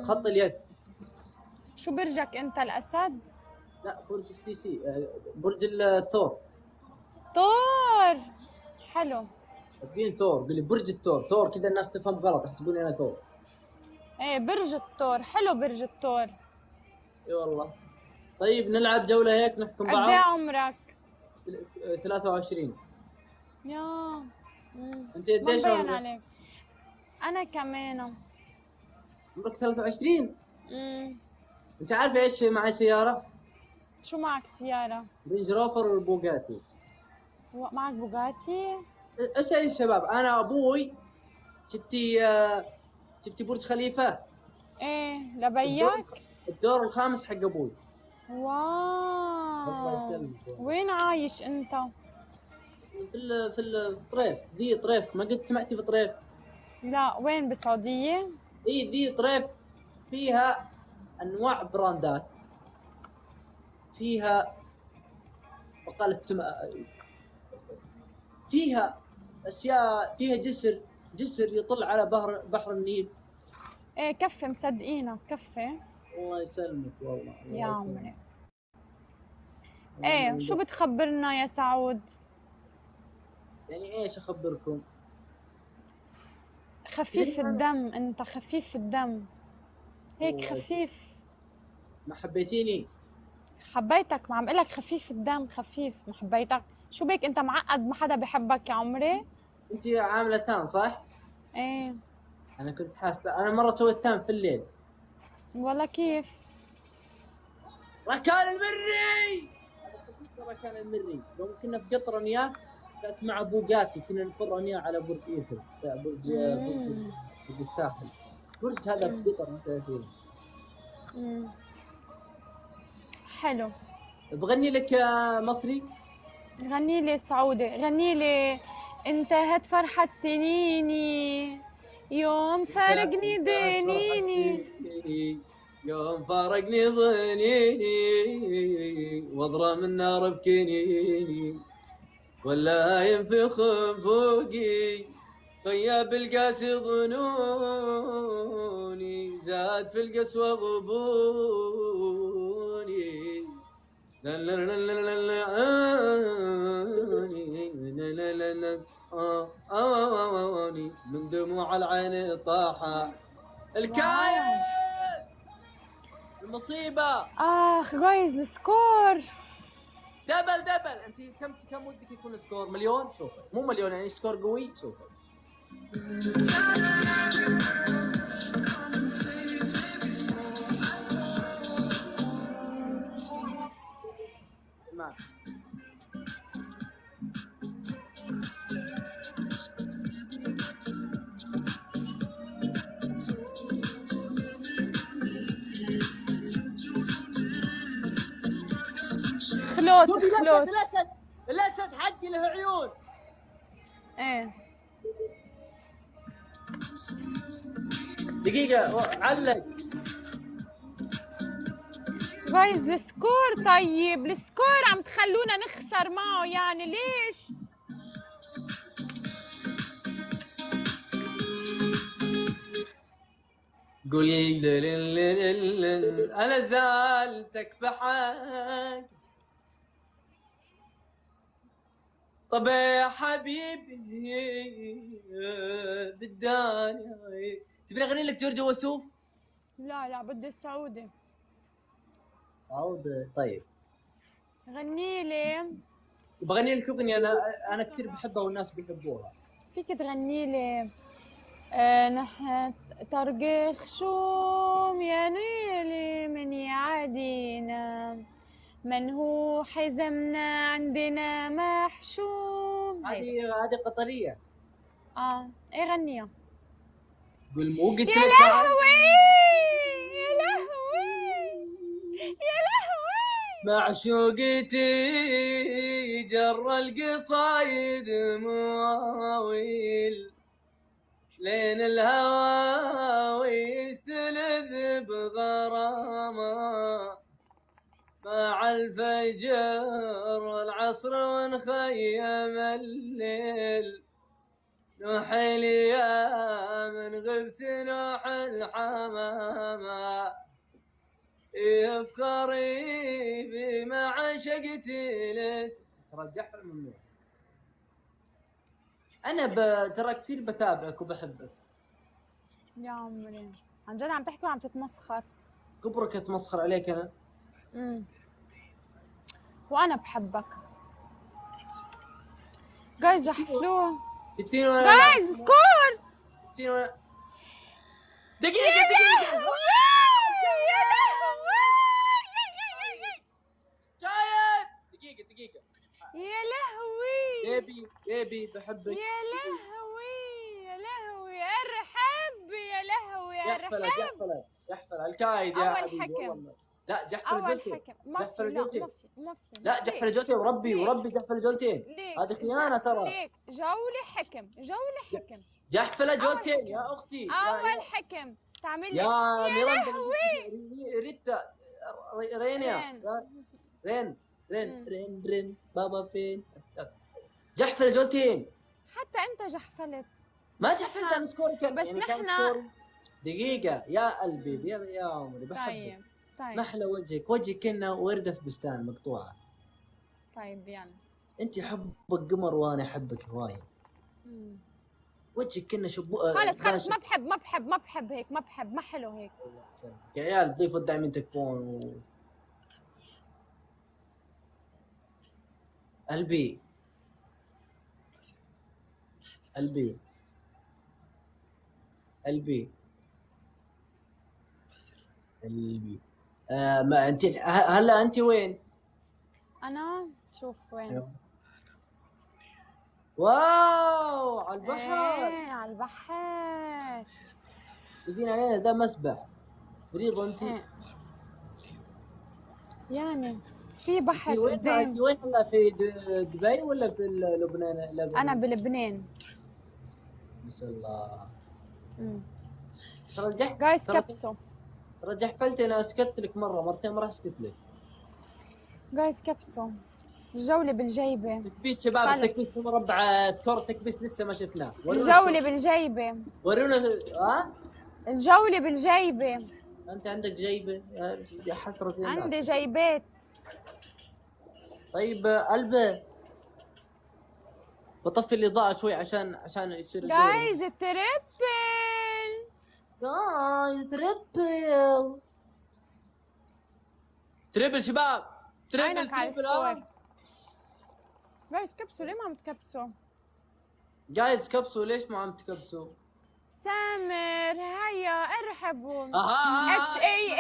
خط اليد. شو برجك انت، الاسد؟ لا، برج السيسي، برج الثور. ثور، حلو. تبين ثور، قولي برج الثور. ثور كذا الناس تفهم غلط، يحسبوني انا ثور. ايه برج الثور، حلو برج الثور. اي والله. طيب نلعب جولة هيك نحكم قد ايه بعض. عمرك؟ 23. يا انت ما قديش مبين عمرك؟ عليك. انا كمان. عمرك 23. امم انت عارفه ايش معي سيارة؟ شو معك سيارة؟ رينج روفر والبوغاتي. معك بوغاتي؟ اسأل الشباب. انا ابوي شفتي برج خليفة؟ ايه الدور لبيك؟ الدور الخامس حق ابوي. الله واو، يسلمك. وين عايش انت؟ في الطريف. دي طريف، ما قد سمعتي في طريف؟ لا، وين، بالسعودية؟ اي دي طريف. فيها انواع براندات، فيها بقالة فيها اشياء، فيها جسر يطل على بحر النيل. ايه كفي، مصدقينك كفي. الله يسلمك والله. يا عمري. ايه شو بتخبرنا يا سعود؟ يعني ايش اخبركم؟ خفيف الدم انت، خفيف الدم هيك خفيف. ما حبيتيني؟ حبيتك، ما عم قلك خفيف الدم، خفيف، ما حبيتك. شو بك انت معقد، ما حدا بحبك يا عمري؟ انت عامله تان صح؟ ايه. انا كنت حاسه، انا مره سويت تان في الليل. والله كيف؟ ركان المري، هذا صديق ركان المري. يوم كنا في قطر انا كانت مع بوغاتي، كنا نفر انا على برج ايفل، برج الساحل. برج هذا في قطر انت فيه. حلو. بغني لك مصري. غني لي سعودي، غني لي. انتهت فرحة سنيني يوم فارقني دينيني، يوم فارقني ظنيني، واضرى من نار بكنيني، ولا ينفخ فوقي طيب القاسي ظنوني، زاد في القسوة غبوني، من دموع العين طاحة الكاين. المصيبة. اخ جايز السكور. دبل. انت كم ودك يكون سكور؟ مليون؟ شوف، مو مليون يعني سكور قوي. شوف ما خلوت. الاسد حقي له عيون. ايه دقيقة علق. جايز السكور. طيب السكور عم تخلونا نخسر معه يعني ليش؟ قولي انا زعلتك بحق. طب يا حبيبي بالدنيا تبي اغني لك جورج وسوف؟ لا بدي السعودي. سعود طيب. غني لي. بغني لك اغنيه انا كثير بحبها والناس بيحبوها. فيك تغني لي نحن طرق خشوم يا نيلي من يعادينا، من هو حزمنا عندنا محشوم. هذه قطريه. ايه غنيها. قول مو قلت يا لك لهوي يا لهوي يا لهوي. معشوقتي جر القصايد مواويل لين الهوى ويستلذ بغرامه، مع الفجر العصر ونخيم الليل، نحيل يا من غبت نوح الحمامة افكاري بما عشقتي لك. ترى جعفر ممنوع. انا ترى كثير بتابعك وبحبك. يا عمري عن جد عم تحكي وعم تتمسخر. كبرك اتمسخر عليك انا. وانا بحبك. جايز جحفلوه. تبسين ولا جايز سكور. تبسين ولا دقيقة دقيقة. شايد دقيقة دقيقة. يا لهوي بيبي بيبي بحبك. يا لهوي يا لهوي ارحب يا لهوي يحفلك ارحب. يحفلك يحفل الكايد يا أول حبيبي حكم. والله. لا جحفل اول جولتين. حكم ما في. جحفل لا جولتين. ما في لا جحفل جولتين وربي وربي جحفل جولتين. ليك هذه خيانة ترى. ليك جولة حكم جولة حكم. جحفل جولتين يا اختي. اول حكم تعمل لي يا ميراندا لهوي. ريتا رينيا رين رين بابا فين. جحفل جولتين. حتى انت جحفلت. ما جحفلت انا سكوري كان بس يعني نحن- كان سكوري. دقيقة يا قلبي يا عمري بحبك. طيب محلى وجهك وجهك كأنه وردة في بستان مقطوعة. طيب يعني انت حبك قمر وانا احبك هواية. وجهك كأنه خلص ما بحب هيك ما حلو هيك. يا عيال ضيفوا الدعم تكفون قلبي قلبي قلبي قلبي. ما انت هلا انت وين؟ انا شوف وين. واو على البحر. ايه على البحر. تدين علينا ده مسبح. مريضة انت. يعني في بحر انت وين قدام. انت وين هلا في دبي ولا في لبنان؟ انا بلبنان. ما شاء الله. جايز كبسوا. ترى جحفلت انا اسكت لك مرة مرتين ما راح اسكت لك. جايز كبسوا. الجولة بالجيبة. تكبيس شباب التكبيس مربع سكور التكبيس لسه ما شفناه. الجولة بالجيبة. ورونا الجولة بالجيبة. انت عندك جيبة يا حسرة. عندي جيبات. طيب قلبي بطفي الإضاءة شوي عشان يصير جايز التريبل. تريبل شباب. عينك على السكور. جايز كبسوا. ليه ما عم تكبسوا؟ جايز كبسوا. ليش ما عم تكبسوا؟ سامر هيا ارحبوا. اها HAA